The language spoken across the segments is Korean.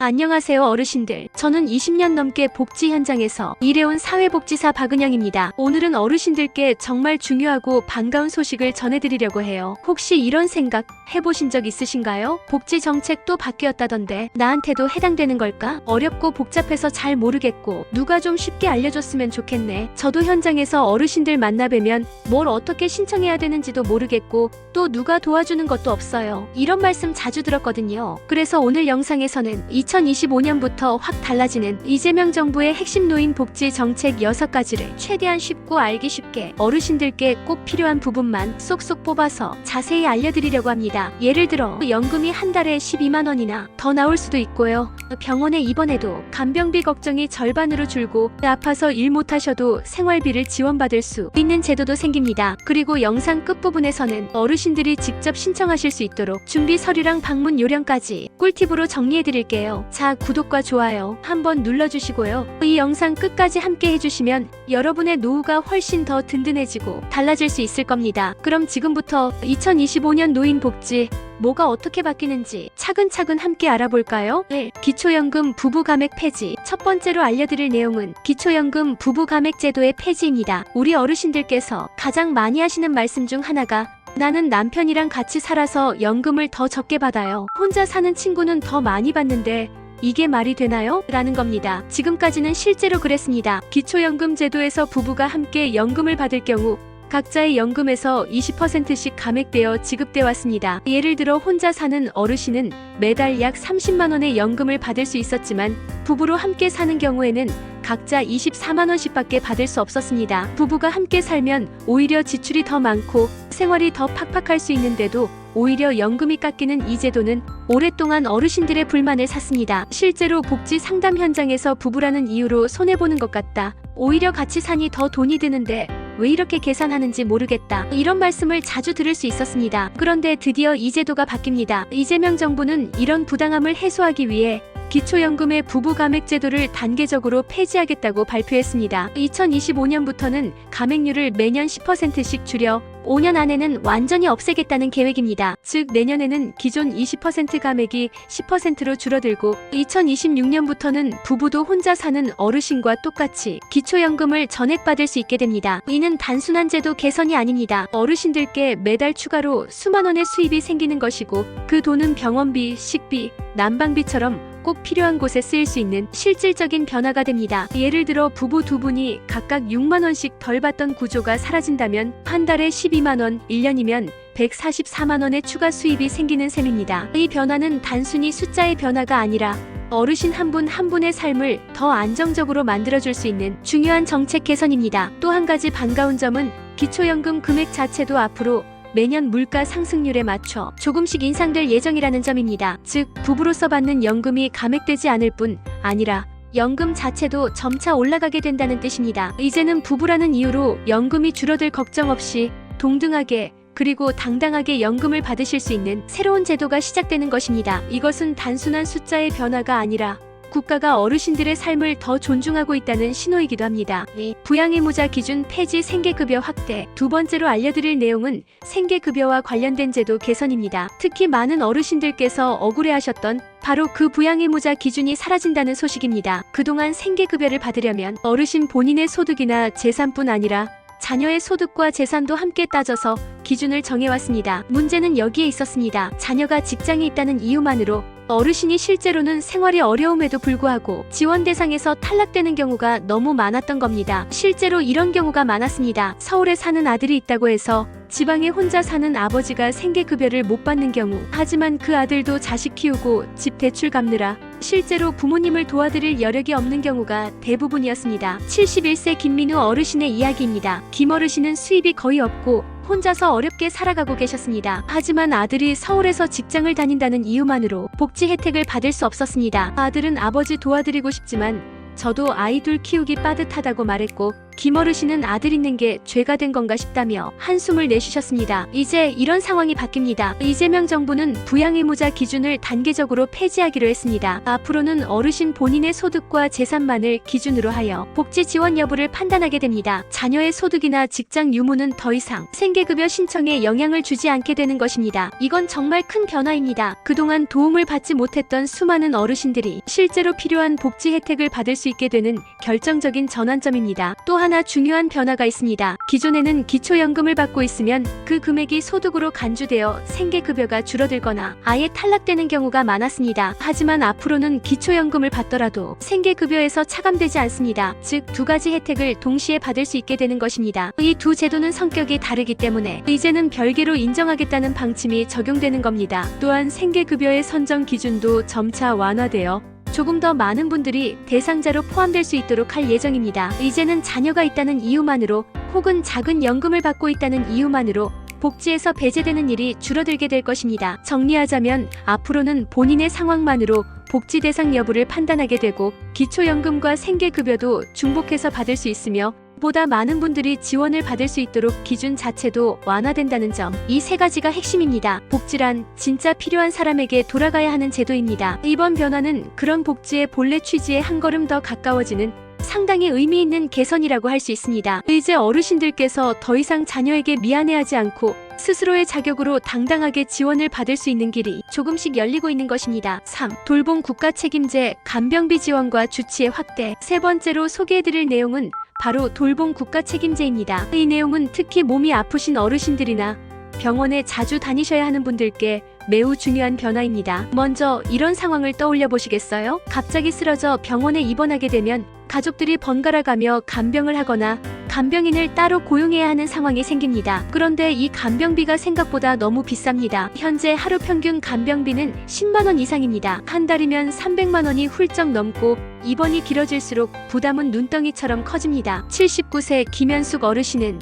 안녕하세요 어르신들. 저는 20년 넘게 복지 현장에서 일해온 사회복지사 박은영입니다. 오늘은 어르신들께 정말 중요하고 반가운 소식을 전해드리려고 해요. 혹시 이런 생각 해보신 적 있으신가요? 복지 정책도 바뀌었다던데 나한테도 해당되는 걸까? 어렵고 복잡해서 잘 모르겠고 누가 좀 쉽게 알려줬으면 좋겠네. 저도 현장에서 어르신들 만나뵈면 뭘 어떻게 신청해야 되는지도 모르겠고 또 누가 도와주는 것도 없어요. 이런 말씀 자주 들었거든요. 그래서 오늘 영상에서는 2025년부터 확 달라지는 이재명 정부의 핵심 노인 복지 정책 6가지를 최대한 쉽고 알기 쉽게 어르신들께 꼭 필요한 부분만 쏙쏙 뽑아서 자세히 알려드리려고 합니다. 예를 들어 연금이 한 달에 12만 원이나 더 나올 수도 있고요. 병원에 입원해도 간병비 걱정이 절반으로 줄고 아파서 일 못하셔도 생활비를 지원받을 수 있는 제도도 생깁니다. 그리고 영상 끝부분에서는 어르신들이 직접 신청하실 수 있도록 준비 서류랑 방문 요령까지 꿀팁으로 정리해드릴게요. 자, 구독과 좋아요 한번 눌러주시고요. 이 영상 끝까지 함께 해주시면 여러분의 노후가 훨씬 더 든든해지고 달라질 수 있을 겁니다. 그럼 지금부터 2025년 노인복지 뭐가 어떻게 바뀌는지 차근차근 함께 알아볼까요? 1. 기초연금 부부감액 폐지. 첫 번째로 알려드릴 내용은 기초연금 부부감액 제도의 폐지입니다. 우리 어르신들께서 가장 많이 하시는 말씀 중 하나가 나는 남편이랑 같이 살아서 연금을 더 적게 받아요. 혼자 사는 친구는 더 많이 받는데 이게 말이 되나요? 라는 겁니다. 지금까지는 실제로 그랬습니다. 기초연금 제도에서 부부가 함께 연금을 받을 경우 각자의 연금에서 20%씩 감액되어 지급돼 왔습니다. 예를 들어 혼자 사는 어르신은 매달 약 30만 원의 연금을 받을 수 있었지만 부부로 함께 사는 경우에는 각자 24만 원씩밖에 받을 수 없었습니다. 부부가 함께 살면 오히려 지출이 더 많고 생활이 더 팍팍할 수 있는데도 오히려 연금이 깎이는 이 제도는 오랫동안 어르신들의 불만을 샀습니다. 실제로 복지 상담 현장에서 부부라는 이유로 손해보는 것 같다. 오히려 같이 사니 더 돈이 드는데 왜 이렇게 계산하는지 모르겠다. 이런 말씀을 자주 들을 수 있었습니다. 그런데 드디어 이 제도가 바뀝니다. 이재명 정부는 이런 부당함을 해소하기 위해 기초연금의 부부감액 제도를 단계적으로 폐지하겠다고 발표했습니다. 2025년부터는 감액률을 매년 10%씩 줄여 5년 안에는 완전히 없애겠다는 계획입니다. 즉 내년에는 기존 20% 감액이 10%로 줄어들고 2026년부터는 부부도 혼자 사는 어르신과 똑같이 기초연금을 전액받을 수 있게 됩니다. 이는 단순한 제도 개선이 아닙니다. 어르신들께 매달 추가로 수만 원의 수입이 생기는 것이고 그 돈은 병원비, 식비, 난방비처럼 꼭 필요한 곳에 쓰일 수 있는 실질적인 변화가 됩니다. 예를 들어 부부 두 분이 각각 6만 원씩 덜 받던 구조가 사라진다면 한 달에 12만 원, 1년이면 144만 원의 추가 수입이 생기는 셈입니다. 이 변화는 단순히 숫자의 변화가 아니라 어르신 한 분 한 분의 삶을 더 안정적으로 만들어줄 수 있는 중요한 정책 개선입니다. 또 한 가지 반가운 점은 기초연금 금액 자체도 앞으로 매년 물가 상승률에 맞춰 조금씩 인상될 예정이라는 점입니다. 즉 부부로서 받는 연금이 감액되지 않을 뿐 아니라 연금 자체도 점차 올라가게 된다는 뜻입니다. 이제는 부부라는 이유로 연금이 줄어들 걱정 없이 동등하게 그리고 당당하게 연금을 받으실 수 있는 새로운 제도가 시작되는 것입니다. 이것은 단순한 숫자의 변화가 아니라 국가가 어르신들의 삶을 더 존중하고 있다는 신호이기도 합니다. 부양의무자 기준 폐지 생계급여 확대. 두 번째로 알려드릴 내용은 생계급여와 관련된 제도 개선입니다. 특히 많은 어르신들께서 억울해하셨던 바로 그 부양의무자 기준이 사라진다는 소식입니다. 그동안 생계급여를 받으려면 어르신 본인의 소득이나 재산뿐 아니라 자녀의 소득과 재산도 함께 따져서 기준을 정해왔습니다. 문제는 여기에 있었습니다. 자녀가 직장에 있다는 이유만으로 어르신이 실제로는 생활이 어려움에도 불구하고 지원 대상에서 탈락되는 경우가 너무 많았던 겁니다. 실제로 이런 경우가 많았습니다. 서울에 사는 아들이 있다고 해서 지방에 혼자 사는 아버지가 생계급여를 못 받는 경우, 하지만 그 아들도 자식 키우고 집 대출 갚느라 실제로 부모님을 도와드릴 여력이 없는 경우가 대부분이었습니다. 71세 김민우 어르신의 이야기입니다. 김 어르신은 수입이 거의 없고 혼자서 어렵게 살아가고 계셨습니다. 하지만 아들이 서울에서 직장을 다닌다는 이유만으로 복지 혜택을 받을 수 없었습니다. 아들은 아버지 도와드리고 싶지만 저도 아이 둘 키우기 빠듯하다고 말했고 김어르신은 아들 있는 게 죄가 된 건가 싶다며 한숨을 내쉬셨습니다. 이제 이런 상황이 바뀝니다. 이재명 정부는 부양의무자 기준을 단계적으로 폐지하기로 했습니다. 앞으로는 어르신 본인의 소득과 재산만을 기준으로 하여 복지 지원 여부를 판단하게 됩니다. 자녀의 소득이나 직장 유무는 더 이상 생계급여 신청에 영향을 주지 않게 되는 것입니다. 이건 정말 큰 변화입니다. 그동안 도움을 받지 못했던 수많은 어르신들이 실제로 필요한 복지 혜택을 받을 수 있게 되는 결정적인 전환점입니다. 또 하나 중요한 변화가 있습니다. 기존에는 기초연금을 받고 있으면 그 금액이 소득으로 간주되어 생계급여가 줄어들거나 아예 탈락되는 경우가 많았습니다. 하지만 앞으로는 기초연금을 받더라도 생계급여에서 차감되지 않습니다. 즉, 두 가지 혜택을 동시에 받을 수 있게 되는 것입니다. 이 두 제도는 성격이 다르기 때문에 이제는 별개로 인정하겠다는 방침이 적용되는 겁니다. 또한 생계급여의 선정 기준도 점차 완화되어 조금 더 많은 분들이 대상자로 포함될 수 있도록 할 예정입니다. 이제는 자녀가 있다는 이유만으로 혹은 작은 연금을 받고 있다는 이유만으로 복지에서 배제되는 일이 줄어들게 될 것입니다. 정리하자면 앞으로는 본인의 상황만으로 복지 대상 여부를 판단하게 되고 기초연금과 생계급여도 중복해서 받을 수 있으며 보다 많은 분들이 지원을 받을 수 있도록 기준 자체도 완화된다는 점, 이 세 가지가 핵심입니다. 복지란 진짜 필요한 사람에게 돌아가야 하는 제도입니다. 이번 변화는 그런 복지의 본래 취지에 한 걸음 더 가까워지는 상당히 의미 있는 개선이라고 할 수 있습니다. 이제 어르신들께서 더 이상 자녀에게 미안해하지 않고 스스로의 자격으로 당당하게 지원을 받을 수 있는 길이 조금씩 열리고 있는 것입니다. 3. 돌봄 국가 책임제, 간병비 지원과 주치의 확대. 세 번째로 소개해드릴 내용은 바로 돌봄 국가 책임제입니다. 이 내용은 특히 몸이 아프신 어르신들이나 병원에 자주 다니셔야 하는 분들께 매우 중요한 변화입니다. 먼저 이런 상황을 떠올려 보시겠어요? 갑자기 쓰러져 병원에 입원하게 되면 가족들이 번갈아 가며 간병을 하거나 간병인을 따로 고용해야 하는 상황이 생깁니다. 그런데 이 간병비가 생각보다 너무 비쌉니다. 현재 하루 평균 간병비는 10만 원 이상입니다. 한 달이면 300만 원이 훌쩍 넘고 입원이 길어질수록 부담은 눈덩이처럼 커집니다. 79세 김현숙 어르신은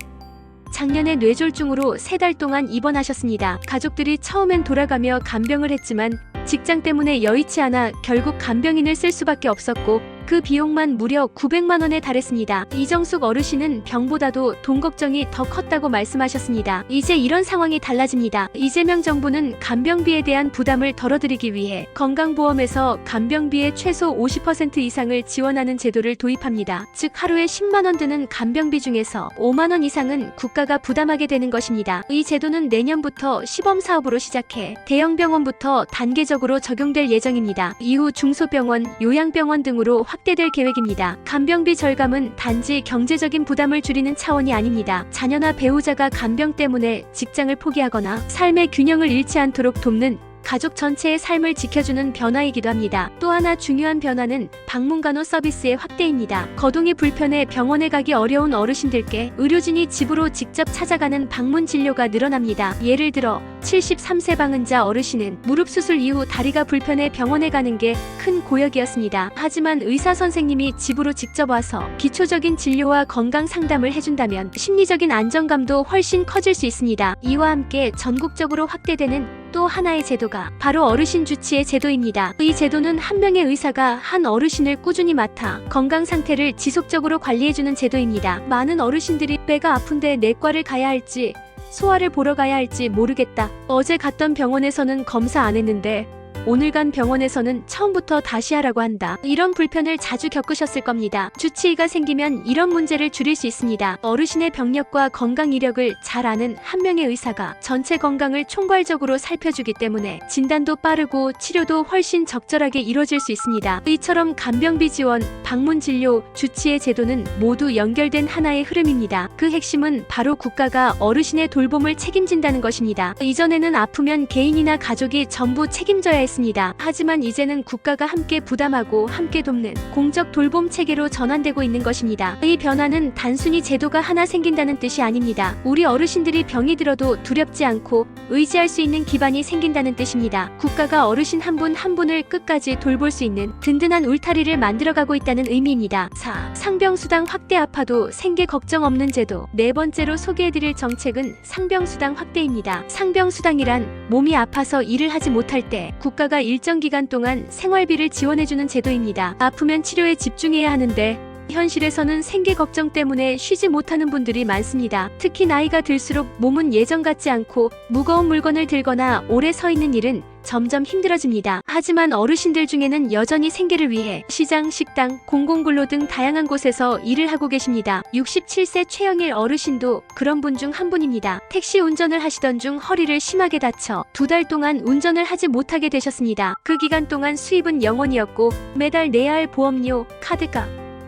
작년에 뇌졸중으로 3달 동안 입원하셨습니다. 가족들이 처음엔 돌아가며 간병을 했지만 직장 때문에 여의치 않아 결국 간병인을 쓸 수밖에 없었고 그 비용만 무려 900만 원에 달했습니다. 이정숙 어르신은 병보다도 돈 걱정이 더 컸다고 말씀하셨습니다. 이제 이런 상황이 달라집니다. 이재명 정부는 간병비에 대한 부담을 덜어드리기 위해 건강보험에서 간병비의 최소 50% 이상을 지원하는 제도를 도입합니다. 즉 하루에 10만 원 드는 간병비 중에서 5만 원 이상은 국가가 부담하게 되는 것입니다. 이 제도는 내년부터 시범사업으로 시작해 대형병원부터 단계적으로 적용될 예정입니다. 이후 중소병원, 요양병원 등으로 확대될 계획입니다. 간병비 절감은 단지 경제적인 부담을 줄이는 차원이 아닙니다. 자녀나 배우자가 간병 때문에 직장을 포기하거나 삶의 균형을 잃지 않도록 돕는 가족 전체의 삶을 지켜주는 변화이기도 합니다. 또 하나 중요한 변화는 방문간호 서비스의 확대입니다. 거동이 불편해 병원에 가기 어려운 어르신들께 의료진이 집으로 직접 찾아가는 방문 진료가 늘어납니다. 예를 들어 73세 방은자 어르신은 무릎 수술 이후 다리가 불편해 병원에 가는 게 큰 고역이었습니다. 하지만 의사 선생님이 집으로 직접 와서 기초적인 진료와 건강 상담을 해준다면 심리적인 안정감도 훨씬 커질 수 있습니다. 이와 함께 전국적으로 확대되는 또 하나의 제도가 바로 어르신 주치의 제도입니다. 이 제도는 한 명의 의사가 한 어르신을 꾸준히 맡아 건강 상태를 지속적으로 관리해주는 제도입니다. 많은 어르신들이 배가 아픈데 내과를 가야 할지 소아를 보러 가야 할지 모르겠다. 어제 갔던 병원에서는 검사 안 했는데 오늘 간 병원에서는 처음부터 다시 하라고 한다. 이런 불편을 자주 겪으셨을 겁니다. 주치의가 생기면 이런 문제를 줄일 수 있습니다. 어르신의 병력과 건강 이력을 잘 아는 한 명의 의사가 전체 건강을 총괄적으로 살펴주기 때문에 진단도 빠르고 치료도 훨씬 적절하게 이루어질 수 있습니다. 이처럼 간병비 지원, 방문 진료, 주치의 제도는 모두 연결된 하나의 흐름입니다. 그 핵심은 바로 국가가 어르신의 돌봄을 책임진다는 것입니다. 이전에는 아프면 개인이나 가족이 전부 책임져야 했습니다. 하지만 이제는 국가가 함께 부담하고 함께 돕는 공적 돌봄 체계로 전환되고 있는 것입니다. 이 변화는 단순히 제도가 하나 생긴다는 뜻이 아닙니다. 우리 어르신들이 병이 들어도 두렵지 않고 의지할 수 있는 기반이 생긴다는 뜻입니다. 국가가 어르신 한 분 한 분을 끝까지 돌볼 수 있는 든든한 울타리를 만들어가고 있다는 의미입니다. 4. 상병수당 확대 아파도 생계 걱정 없는 제도. 네 번째로 소개해드릴 정책은 상병수당 확대입니다. 상병수당이란 몸이 아파서 일을 하지 못할 때 국가가 일정 기간 동안 생활비를 지원해주는 제도입니다. 아프면 치료에 집중해야 하는데 현실에서는 생계 걱정 때문에 쉬지 못하는 분들이 많습니다. 특히 나이가 들수록 몸은 예전 같지 않고 무거운 물건을 들거나 오래 서 있는 일은 점점 힘들어집니다. 하지만 어르신들 중에는 여전히 생계를 위해 시장, 식당, 공공근로 등 다양한 곳에서 일을 하고 계십니다. 67세 최영일 어르신도 그런 분 중 한 분입니다. 택시 운전을 하시던 중 허리를 심하게 다쳐 2달 동안 운전을 하지 못하게 되셨습니다. 그 기간 동안 수입은 0원이었고 매달 내야 할 보험료, 카드값,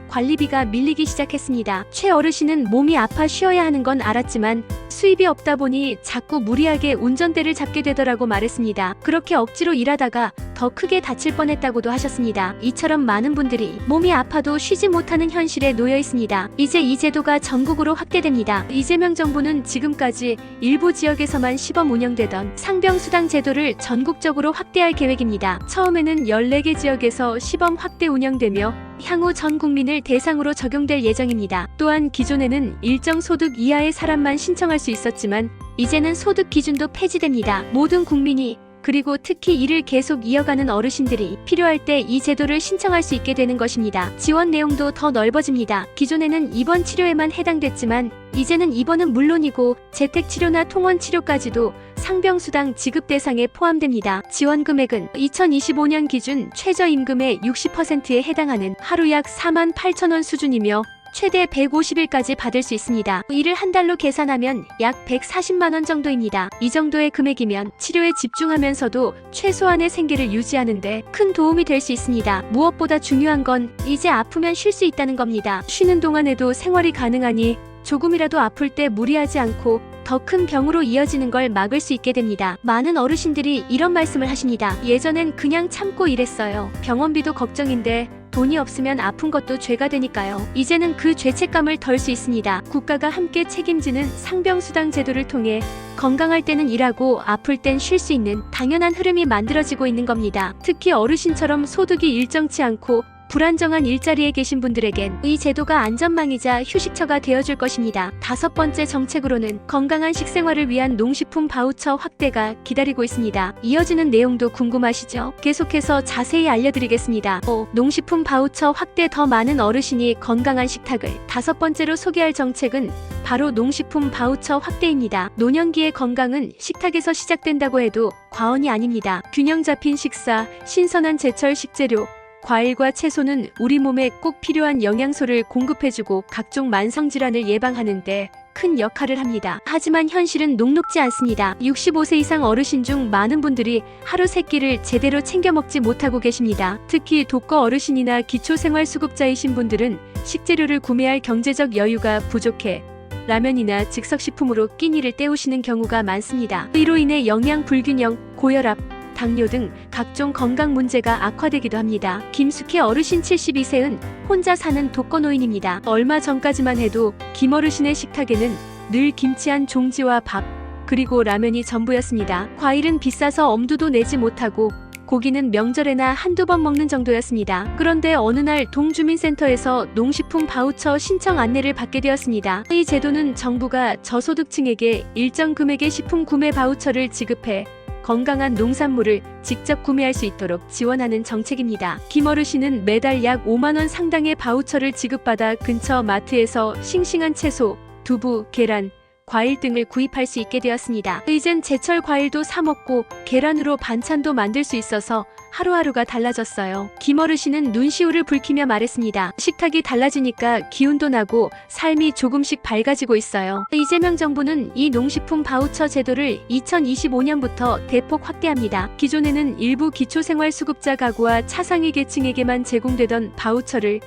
관리비가 밀리기 시작했습니다. 최 어르신은 몸이 아파 쉬어야 하는 건 알았지만 수입이 없다 보니 자꾸 무리하게 운전대를 잡게 되더라고 말했습니다. 그렇게 억지로 일하다가 더 크게 다칠 뻔했다고도 하셨습니다. 이처럼 많은 분들이 몸이 아파도 쉬지 못하는 현실에 놓여 있습니다. 이제 이 제도가 전국으로 확대됩니다. 이재명 정부는 지금까지 일부 지역에서만 시범 운영되던 상병수당 제도를 전국적으로 확대할 계획입니다. 처음에는 14개 지역에서 시범 확대 운영되며 향후 전 국민을 대상으로 적용될 예정입니다. 또한 기존에는 일정 소득 이하의 사람만 신청할 수 있었지만 이제는 소득 기준도 폐지됩니다. 모든 국민이 그리고 특히 일을 계속 이어가는 어르신들이 필요할 때 이 제도를 신청할 수 있게 되는 것입니다. 지원 내용도 더 넓어집니다. 기존에는 입원 치료에만 해당됐지만 이제는 입원은 물론이고 재택치료나 통원치료까지도 상병수당 지급 대상에 포함됩니다. 지원 금액은 2025년 기준 최저임금의 60%에 해당하는 하루 약 48,000원 수준이며 최대 150일까지 받을 수 있습니다. 일을 한 달로 계산하면 약 140만원 정도입니다. 이 정도의 금액이면 치료에 집중하면서도 최소한의 생계를 유지하는데 큰 도움이 될 수 있습니다. 무엇보다 중요한 건 이제 아프면 쉴 수 있다는 겁니다. 쉬는 동안에도 생활이 가능하니 조금이라도 아플 때 무리하지 않고 더 큰 병으로 이어지는 걸 막을 수 있게 됩니다. 많은 어르신들이 이런 말씀을 하십니다. 예전엔 그냥 참고 일했어요. 병원비도 걱정인데 돈이 없으면 아픈 것도 죄가 되니까요. 이제는 그 죄책감을 덜 수 있습니다. 국가가 함께 책임지는 상병수당 제도를 통해 건강할 때는 일하고 아플 땐 쉴 수 있는 당연한 흐름이 만들어지고 있는 겁니다. 특히 어르신처럼 소득이 일정치 않고 불안정한 일자리에 계신 분들에겐 이 제도가 안전망이자 휴식처가 되어줄 것입니다. 5번째 정책으로는 건강한 식생활을 위한 농식품 바우처 확대가 기다리고 있습니다. 이어지는 내용도 궁금하시죠? 계속해서 자세히 알려드리겠습니다. 농식품 바우처 확대 더 많은 어르신이 건강한 식탁을 5번째로 소개할 정책은 바로 농식품 바우처 확대입니다. 노년기의 건강은 식탁에서 시작된다고 해도 과언이 아닙니다. 균형 잡힌 식사, 신선한 제철 식재료, 과일과 채소는 우리 몸에 꼭 필요한 영양소를 공급해주고 각종 만성질환을 예방하는 데 큰 역할을 합니다. 하지만 현실은 녹록지 않습니다. 65세 이상 어르신 중 많은 분들이 하루 3끼를 제대로 챙겨 먹지 못하고 계십니다. 특히 독거 어르신이나 기초생활수급자이신 분들은 식재료를 구매할 경제적 여유가 부족해 라면이나 즉석식품으로 끼니를 때우시는 경우가 많습니다. 이로 인해 영양 불균형, 고혈압, 당뇨 등 각종 건강 문제가 악화되기도 합니다. 김숙희 어르신 72세는 혼자 사는 독거노인입니다. 얼마 전까지만 해도 김어르신의 식탁에는 늘 김치 한 종지와 밥, 그리고 라면이 전부였습니다. 과일은 비싸서 엄두도 내지 못하고 고기는 명절에나 한두 번 먹는 정도였습니다. 그런데 어느 날 동주민센터에서 농식품 바우처 신청 안내를 받게 되었습니다. 이 제도는 정부가 저소득층에게 일정 금액의 식품 구매 바우처를 지급해 건강한 농산물을 직접 구매할 수 있도록 지원하는 정책입니다. 김어르신은 매달 약 5만원 상당의 바우처를 지급받아 근처 마트에서 싱싱한 채소, 두부, 계란, 과일 등을 구입할 수 있게 되었습니다. 이젠 제철 과일도 사 먹고 계란으로 반찬도 만들 수 있어서 하루하루가 달라졌어요. 김어르신은 눈시울을 붉히며 말했습니다. 식탁이 달라지니까 기운도 나고 삶이 조금씩 밝아지고 있어요. 이재명 정부는 이 농식품 바우처 제도를 2025년부터 대폭 확대합니다. 기존에는 일부 기초생활수급자 가구와 차상위 계층에게만 제공되던 바우처를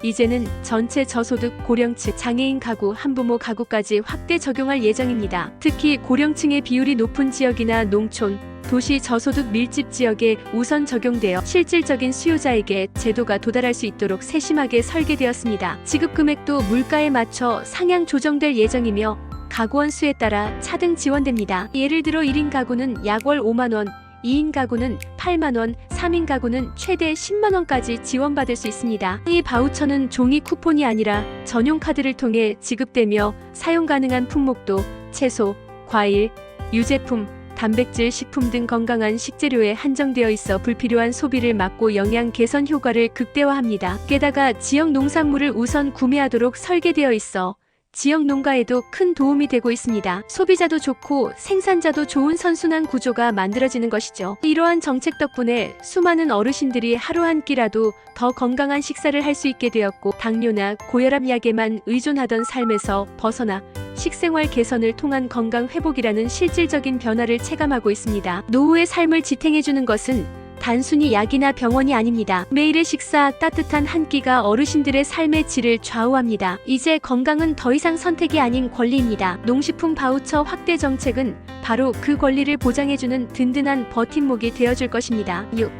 이제는 전체 저소득 고령층, 장애인 가구, 한부모 가구까지 확대 적용할 예정입니다. 특히 고령층의 비율이 높은 지역이나 농촌, 도시 저소득 밀집 지역에 우선 적용되어 실질적인 수요자에게 제도가 도달할 수 있도록 세심하게 설계되었습니다. 지급 금액도 물가에 맞춰 상향 조정될 예정이며 가구원 수에 따라 차등 지원됩니다. 예를 들어 1인 가구는 약 월 5만원, 2인 가구는 8만원, 3인 가구는 최대 10만원까지 지원받을 수 있습니다. 이 바우처는 종이 쿠폰이 아니라 전용 카드를 통해 지급되며 사용 가능한 품목도 채소, 과일, 유제품, 단백질, 식품 등 건강한 식재료에 한정되어 있어 불필요한 소비를 막고 영양 개선 효과를 극대화합니다. 게다가 지역 농산물을 우선 구매하도록 설계되어 있어 지역 농가에도 큰 도움이 되고 있습니다. 소비자도 좋고 생산자도 좋은 선순환 구조가 만들어지는 것이죠. 이러한 정책 덕분에 수많은 어르신들이 하루 한 끼라도 더 건강한 식사를 할 수 있게 되었고, 당뇨나 고혈압 약에만 의존하던 삶에서 벗어나 식생활 개선을 통한 건강 회복이라는 실질적인 변화를 체감하고 있습니다. 노후의 삶을 지탱해주는 것은 단순히 약이나 병원이 아닙니다. 매일의 식사, 따뜻한 한 끼가 어르신들의 삶의 질을 좌우합니다. 이제 건강은 더 이상 선택이 아닌 권리입니다. 농식품 바우처 확대 정책은 바로 그 권리를 보장해주는 든든한 버팀목이 되어줄 것입니다. 6.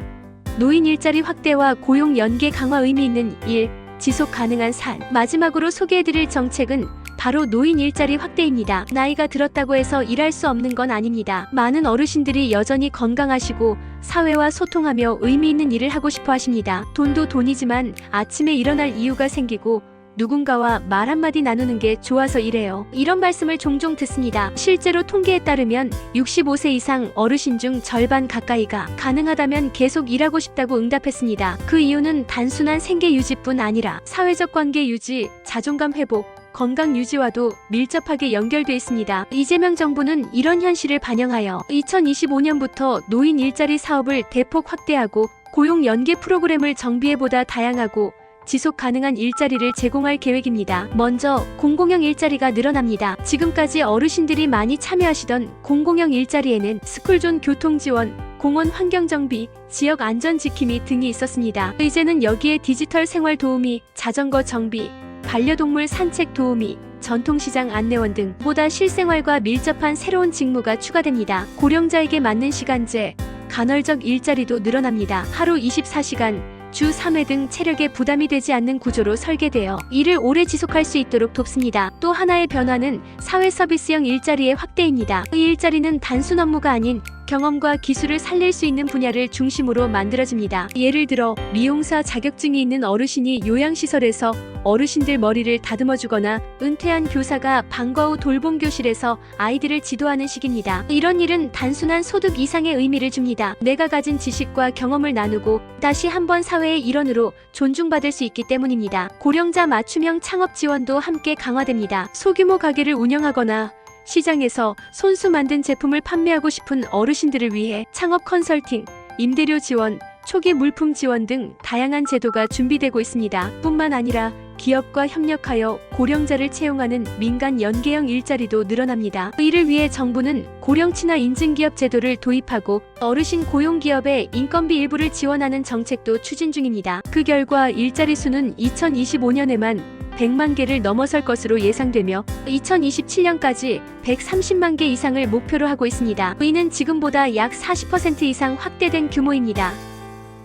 노인 일자리 확대와 고용 연계 강화. 의미 있는 일, 지속 가능한 삶. 마지막으로 소개해드릴 정책은 바로 노인 일자리 확대입니다. 나이가 들었다고 해서 일할 수 없는 건 아닙니다. 많은 어르신들이 여전히 건강하시고 사회와 소통하며 의미 있는 일을 하고 싶어 하십니다. 돈도 돈이지만 아침에 일어날 이유가 생기고 누군가와 말 한마디 나누는 게 좋아서 일해요. 이런 말씀을 종종 듣습니다. 실제로 통계에 따르면 65세 이상 어르신 중 절반 가까이가 가능하다면 계속 일하고 싶다고 응답했습니다. 그 이유는 단순한 생계 유지뿐 아니라 사회적 관계 유지, 자존감 회복, 건강 유지와도 밀접하게 연결돼 있습니다. 이재명 정부는 이런 현실을 반영하여 2025년부터 노인 일자리 사업을 대폭 확대하고 고용 연계 프로그램을 정비해보다 다양하고 지속 가능한 일자리를 제공할 계획입니다. 먼저 공공형 일자리가 늘어납니다. 지금까지 어르신들이 많이 참여하시던 공공형 일자리에는 스쿨존 교통 지원, 공원 환경 정비, 지역 안전 지킴이 등이 있었습니다. 이제는 여기에 디지털 생활 도우미, 자전거 정비, 반려동물 산책 도우미, 전통시장 안내원 등 보다 실생활과 밀접한 새로운 직무가 추가됩니다. 고령자에게 맞는 시간제, 간헐적 일자리도 늘어납니다. 하루 24시간, 주 3회 등 체력에 부담이 되지 않는 구조로 설계되어 일을 오래 지속할 수 있도록 돕습니다. 또 하나의 변화는 사회 서비스형 일자리의 확대입니다. 이 일자리는 단순 업무가 아닌 경험과 기술을 살릴 수 있는 분야를 중심으로 만들어집니다. 예를 들어 미용사 자격증이 있는 어르신이 요양시설에서 어르신들 머리를 다듬어주거나 은퇴한 교사가 방과 후 돌봄교실에서 아이들을 지도하는 식입니다. 이런 일은 단순한 소득 이상의 의미를 줍니다. 내가 가진 지식과 경험을 나누고 다시 한번 사회의 일원으로 존중받을 수 있기 때문입니다. 고령자 맞춤형 창업 지원도 함께 강화됩니다. 소규모 가게를 운영하거나 시장에서 손수 만든 제품을 판매하고 싶은 어르신들을 위해 창업 컨설팅, 임대료 지원, 초기 물품 지원 등 다양한 제도가 준비되고 있습니다. 뿐만 아니라 기업과 협력하여 고령자를 채용하는 민간 연계형 일자리도 늘어납니다. 이를 위해 정부는 고령친화 인증기업 제도를 도입하고 어르신 고용기업의 인건비 일부를 지원하는 정책도 추진 중입니다. 그 결과 일자리 수는 2025년에만 100만 개를 넘어설 것으로 예상되며 2027년까지 130만 개 이상을 목표로 하고 있습니다. 이는 지금보다 약 40% 이상 확대된 규모입니다.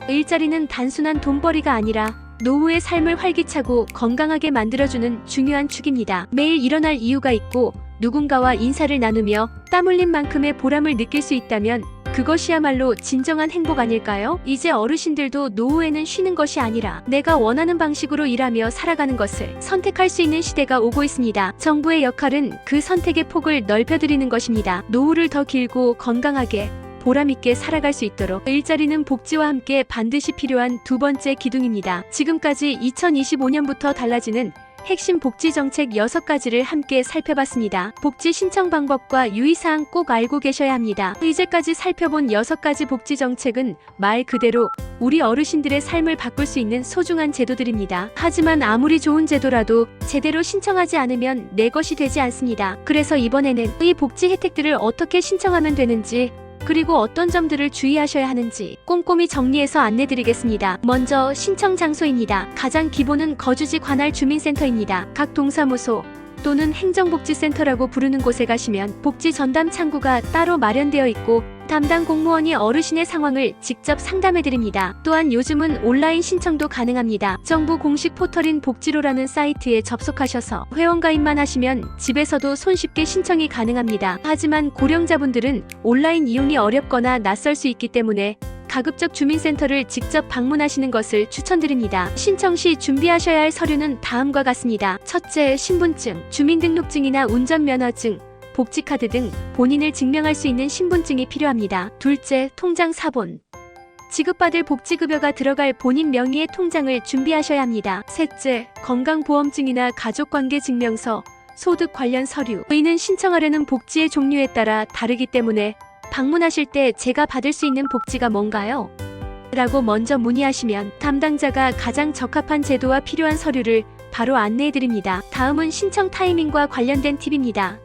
일자리는 단순한 돈벌이가 아니라 노후의 삶을 활기차고 건강하게 만들어주는 중요한 축입니다. 매일 일어날 이유가 있고 누군가와 인사를 나누며 땀 흘린 만큼의 보람을 느낄 수 있다면 그것이야말로 진정한 행복 아닐까요? 이제 어르신들도 노후에는 쉬는 것이 아니라 내가 원하는 방식으로 일하며 살아가는 것을 선택할 수 있는 시대가 오고 있습니다. 정부의 역할은 그 선택의 폭을 넓혀드리는 것입니다. 노후를 더 길고 건강하게 보람있게 살아갈 수 있도록 일자리는 복지와 함께 반드시 필요한 두 번째 기둥입니다. 지금까지 2025년부터 달라지는 핵심 복지 정책 6가지를 함께 살펴봤습니다. 복지 신청 방법과 유의사항 꼭 알고 계셔야 합니다. 이제까지 살펴본 6가지 복지 정책은 말 그대로 우리 어르신들의 삶을 바꿀 수 있는 소중한 제도들입니다. 하지만 아무리 좋은 제도라도 제대로 신청하지 않으면 내 것이 되지 않습니다. 그래서 이번에는 이 복지 혜택들을 어떻게 신청하면 되는지, 그리고 어떤 점들을 주의하셔야 하는지 꼼꼼히 정리해서 안내드리겠습니다. 먼저 신청 장소입니다. 가장 기본은 거주지 관할 주민센터입니다. 각 동사무소 또는 행정복지센터라고 부르는 곳에 가시면 복지 전담 창구가 따로 마련되어 있고 담당 공무원이 어르신의 상황을 직접 상담해드립니다. 또한 요즘은 온라인 신청도 가능합니다. 정부 공식 포털인 복지로라는 사이트에 접속하셔서 회원가입만 하시면 집에서도 손쉽게 신청이 가능합니다. 하지만 고령자분들은 온라인 이용이 어렵거나 낯설 수 있기 때문에 가급적 주민센터를 직접 방문하시는 것을 추천드립니다. 신청 시 준비하셔야 할 서류는 다음과 같습니다. 첫째, 신분증, 주민등록증이나 운전면허증, 복지카드 등 본인을 증명할 수 있는 신분증이 필요합니다. 둘째, 통장 사본. 지급받을 복지급여가 들어갈 본인 명의의 통장을 준비하셔야 합니다. 셋째, 건강보험증이나 가족관계증명서, 소득 관련 서류. 이는 신청하려는 복지의 종류에 따라 다르기 때문에 방문하실 때 제가 받을 수 있는 복지가 뭔가요? 라고 먼저 문의하시면 담당자가 가장 적합한 제도와 필요한 서류를 바로 안내해드립니다. 다음은 신청 타이밍과 관련된 팁입니다.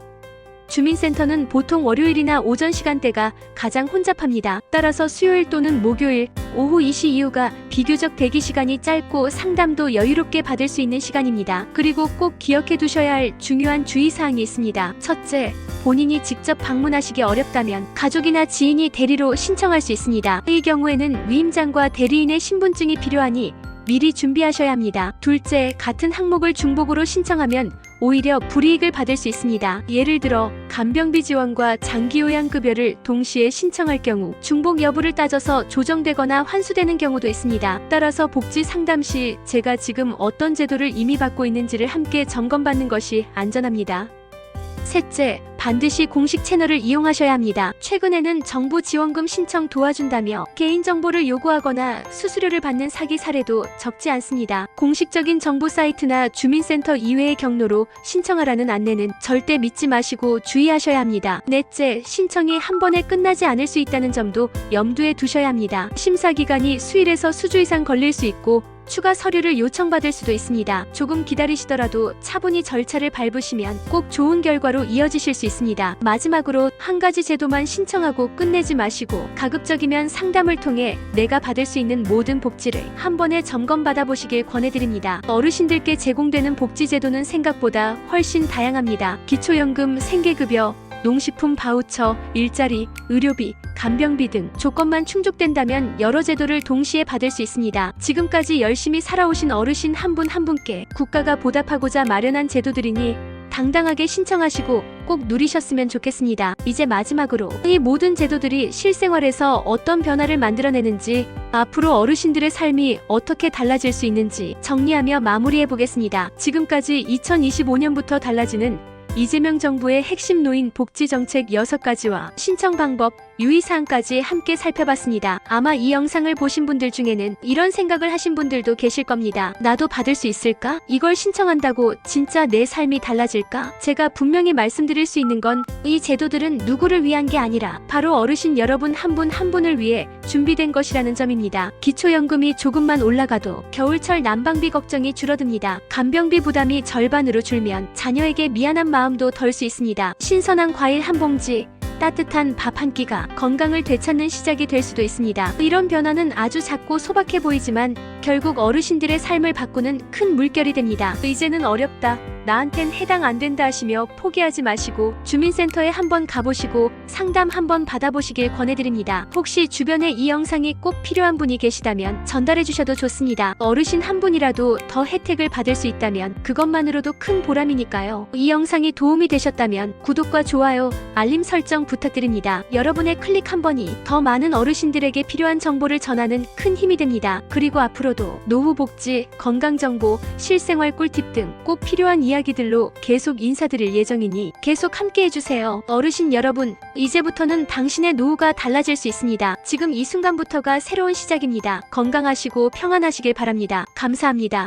주민센터는 보통 월요일이나 오전 시간대가 가장 혼잡합니다. 따라서 수요일 또는 목요일, 오후 2시 이후가 비교적 대기 시간이 짧고 상담도 여유롭게 받을 수 있는 시간입니다. 그리고 꼭 기억해 두셔야 할 중요한 주의사항이 있습니다. 첫째, 본인이 직접 방문하시기 어렵다면 가족이나 지인이 대리로 신청할 수 있습니다. 이 경우에는 위임장과 대리인의 신분증이 필요하니 미리 준비하셔야 합니다. 둘째, 같은 항목을 중복으로 신청하면 오히려 불이익을 받을 수 있습니다. 예를 들어 간병비 지원과 장기요양급여를 동시에 신청할 경우 중복 여부를 따져서 조정되거나 환수되는 경우도 있습니다. 따라서 복지 상담 시 제가 지금 어떤 제도를 이미 받고 있는지를 함께 점검받는 것이 안전합니다. 셋째, 반드시 공식 채널을 이용하셔야 합니다. 최근에는 정부 지원금 신청 도와준다며 개인정보를 요구하거나 수수료를 받는 사기 사례도 적지 않습니다. 공식적인 정부 사이트나 주민센터 이외의 경로로 신청하라는 안내는 절대 믿지 마시고 주의하셔야 합니다. 넷째, 신청이 한 번에 끝나지 않을 수 있다는 점도 염두에 두셔야 합니다. 심사기간이 수일에서 수주 이상 걸릴 수 있고 추가 서류를 요청받을 수도 있습니다. 조금 기다리시더라도 차분히 절차를 밟으시면 꼭 좋은 결과로 이어지실 수 있습니다. 마지막으로 한 가지 제도만 신청하고 끝내지 마시고 가급적이면 상담을 통해 내가 받을 수 있는 모든 복지를 한 번에 점검받아 보시길 권해드립니다. 어르신들께 제공되는 복지 제도는 생각보다 훨씬 다양합니다. 기초연금, 생계급여, 농식품 바우처, 일자리, 의료비, 간병비 등 조건만 충족된다면 여러 제도를 동시에 받을 수 있습니다. 지금까지 열심히 살아오신 어르신 한 분 한 분께 국가가 보답하고자 마련한 제도들이니 당당하게 신청하시고 꼭 누리셨으면 좋겠습니다. 이제 마지막으로 이 모든 제도들이 실생활에서 어떤 변화를 만들어내는지, 앞으로 어르신들의 삶이 어떻게 달라질 수 있는지 정리하며 마무리해보겠습니다. 지금까지 2025년부터 달라지는 이재명 정부의 핵심 노인 복지 정책 6가지와 신청 방법, 유의사항까지 함께 살펴봤습니다. 아마 이 영상을 보신 분들 중에는 이런 생각을 하신 분들도 계실 겁니다. 나도 받을 수 있을까? 이걸 신청한다고 진짜 내 삶이 달라질까? 제가 분명히 말씀드릴 수 있는 건 이 제도들은 누구를 위한 게 아니라 바로 어르신 여러분 한 분 한 분을 위해 준비된 것이라는 점입니다. 기초연금이 조금만 올라가도 겨울철 난방비 걱정이 줄어듭니다. 간병비 부담이 절반으로 줄면 자녀에게 미안한 마음도 덜 수 있습니다. 신선한 과일 한 봉지, 따뜻한 밥 한 끼가 건강을 되찾는 시작이 될 수도 있습니다. 이런 변화는 아주 작고 소박해 보이지만 결국 어르신들의 삶을 바꾸는 큰 물결이 됩니다. 이제는 어렵다, 나한텐 해당 안 된다 하시며 포기하지 마시고 주민센터에 한번 가보시고 상담 한번 받아보시길 권해드립니다. 혹시 주변에 이 영상이 꼭 필요한 분이 계시다면 전달해 주셔도 좋습니다. 어르신 한 분이라도 더 혜택을 받을 수 있다면 그것만으로도 큰 보람이니까요. 이 영상이 도움이 되셨다면 구독과 좋아요, 알림 설정 부탁드립니다. 여러분의 클릭 한 번이 더 많은 어르신들에게 필요한 정보를 전하는 큰 힘이 됩니다. 그리고 앞으로도 노후복지, 건강정보, 실생활 꿀팁 등 꼭 필요한 이야기들로 계속 인사드릴 예정이니 계속 함께 해주세요. 어르신 여러분, 이제부터는 당신의 노후가 달라질 수 있습니다. 지금 이 순간부터가 새로운 시작입니다. 건강하시고 평안하시길 바랍니다. 감사합니다.